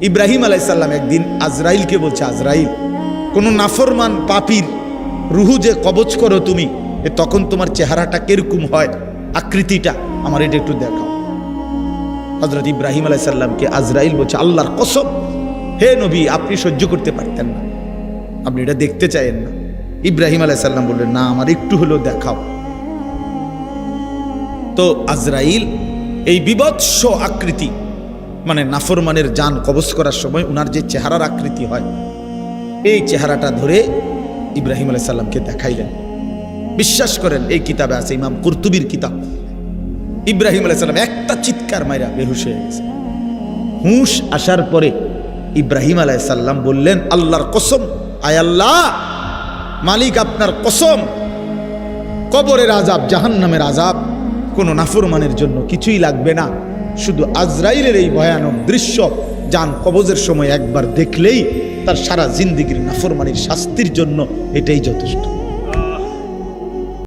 ইব্রাহিম আলাইহিস সালাম একদিন আজরাইলকে বলছে, আজরাইল, কোনো নাফরমান পাপীর রুহু যে কবজ করো তুমি, তখন তোমার চেহারাটা কিরকম হয়, আকৃতিটা আমার এটা একটু দেখাও। হযরত ইব্রাহিম আলাইহিস সালামকে আজরাইল বলছে, আল্লাহর কসম হে নবী, আপনি সহ্য করতে পারতেন না, আপনি এটা দেখতে চাইেন না। ইব্রাহিম আলাইহিস সালাম বললেন, না, আমার একটু হলেও দেখাও। তো আজরাইল এই বিভৎস আকৃতি, মানে নাফরমানের জান কবজ করার সময় উনার যে চেহারার আকৃতি হয়, এই চেহারাটা ধরে ইব্রাহিম আলাইহিস সালামকে দেখাইলেন। বিশ্বাস করেন, এই কিতাবে আছে, ইমাম কুরতুবীর কিতাব। ইব্রাহিম আলাইহিস সালাম একটা চিৎকার মাইরা বেহুশ হয়ে গেছে। হুঁশ আসার পরে ইব্রাহিম আলাইহিস সালাম বললেন, আল্লাহর কসম, আয় আল্লাহ, মালিক আপনার কসম, কবরের আযাব, জাহান্নামের আযাব কোনো নাফরমানের জন্য কিছুই লাগবে না, শুধু আজরাইলের এই ভয়ানক দৃশ্য জান কবজের সময় একবার দেখলেই তার সারা জিন্দেগীর নাফরমানির শাস্তির জন্য এটাই যথেষ্ট।